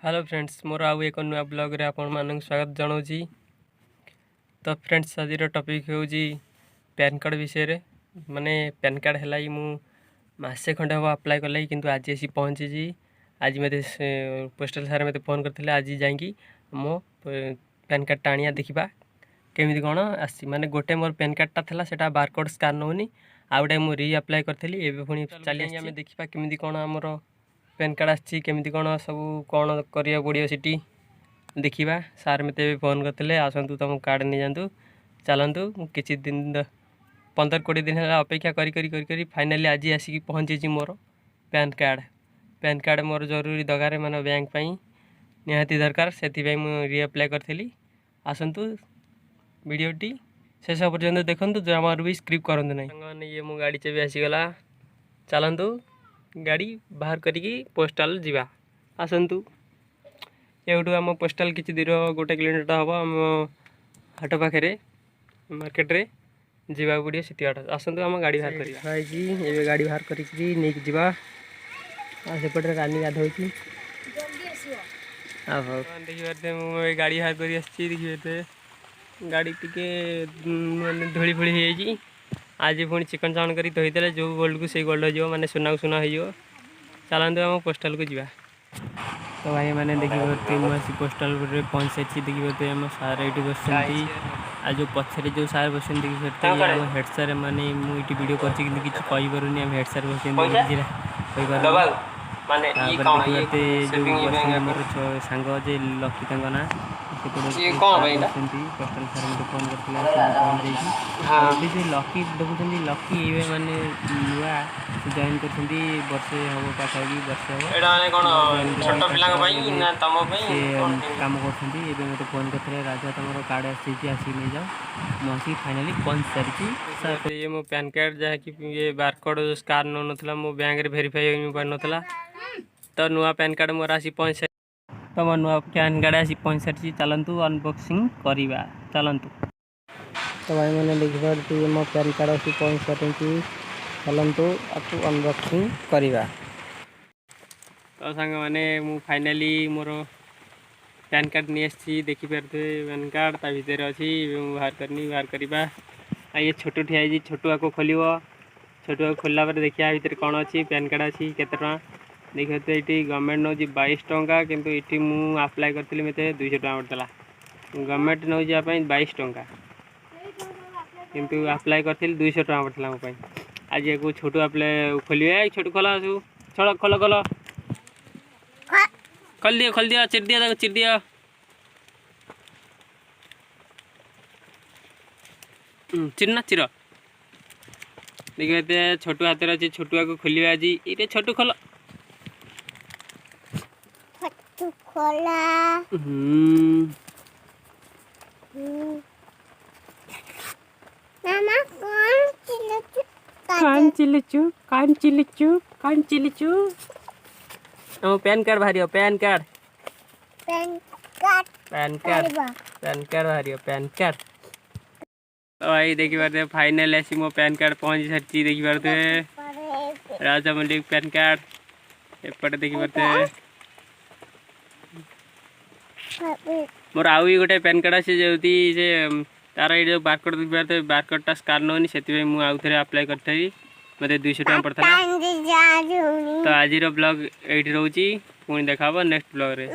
Hello friends मोर आउ एक नुआ ब्लॉग रे आपण मानक स्वागत जनाऊँगी। तो फ्रेंड्स आज टॉपिक हूँ पैन कार्ड विषय रे माने पैन कार्ड है मु मासे खंडे हम अप्लाई कल कि आज आसी पहुँची। आज मत पोस्टल सारे मत फोन करते आज जाकि मो पैन कार्ड टाणिया देखा केमी कौन आसी माने गोटे मोर पैन कार्डटा था से बारकोड स्कान होनी आउ गए मुझे री अप्लाई करी पुणी चली आम देखा केमी कौन आमर पैन कार्ड आमती कौन सब कौन करा पड़ो सीटी देखा सार मत फोन करते आसतु तुम कार्ड नहीं जातु चलतु किसी दिन 15-20 दिन है अपेक्षा करी फाइनाली आज आसिक पहुँची मोर पैन कार्ड मोर जरूरी दरकार माने बैंक पाई निहाती दरकार से री अप्लाई करी आसतु वीडियोटी शेष पर्यंत देखु जमार भी स्क्रिप्ट करूँ ना ये मो गाड़ी चाबी आसीगला चलतु गाड़ी बाहर करिकी पोस्टाल जीवा आसतु एवटू आम पोस्टाल किसी दूर 1 किलोमीटर हम आम हाट पाखे मार्केट रे जीवा पड़ो सीटी हाट आसतु आम गाड़ी बाहर कर गाड़ी बाहर करपटे रानी गाधो देखिए मुझे गाड़ी बाहर कर देखिए गाड़ी टी धूली फूली हो आज पुणी चिकन चाउन कर धोईदे जो गोल्ड को से गोल्ड हो माने सुना को सुना हो चलते आम पोस्टाल को जीवा। तो भाई मैंने देखिए मुझे पोस्टाल पहुँच सारी देखिए आम सार ये बस आज जो पछरे जो सार बस देखिए हेड सार माने मुझे वीडियो कर किसी कहीपरूनी हेड सार बस मोर सांग जे लकी ना पोस्टाल सार मत फोन करते लकी देखुं लकी ये माने नुआ जॉइन कर वर्षे हम पाखापाखि वर्षे हम कम कर मत फोन करते राजा तुम कार्ड आसिक नहीं जाओ मुझे फाइनाली पहुँच सारी ये मो पैन कार्ड जहाँकि ये बारकोड स्कान नौ ना मो बैंक भेरीफाई हो पार नाला तो नुआ पैन कार्ड मोर आसी पहुँच सारी तो मो नुआ पैन कार्ड आसी पहुँच सारी चलतु अनबॉक्सिंग करवा चलतु। तो भाई मैंने देखिए मो पैन कार्ड आसी पहुँच सारी चलतु आपको अनबॉक्सिंग करवा। तो सांग मैंने मु फाइनाली मोर पैन कार्ड नहीं आसी देखिपारे पैन कार्ड ता भीतर अच्छी बाहर करवा ये छोटू ठिया छोटुआ को खोल छोटुआ खोलला देखिए भीतर कौन अच्छी पैन कार्ड अच्छी केते देखिए तो ये गवर्नमेंट नौ 22 टंका किंतु ये मुझे अप्लाई करी मत 200 टका पड़ता गवर्नमेंट नौ जावाई 22 टंका किंतु अप्लाई करी 200 टका पड़ता मोपाई आज को छोटू अप्लाई खोलिए छोटू खोला छोड़ खोल खोल दिया चिर दिया चिरना चिर देखिए छोटू हाथ अच्छे छोटुआ को खोलिए आज ये छोटू खोल कान चिल्लू पैन कार्ड बाहर पैन कार्ड बाहर पैन कार्ड। तो भाई देखी पारे फाइनल ऐसी मो पैन कार्ड पहुँच सारी देखी पारे राजा मल्लिक पैन कार्ड एपटे देखी पारे मोर आउ गोटे पैन कार्ड अच्छे जो तार ये बारकोड देखी पारे बारकोडटा स्कान होनी से मुझे आउ थे अप्लाई करी मत 200 टका पड़ता। तो आज ब्लॉग ये रोचे पुणी देखा नेक्स्ट ब्लॉग रे।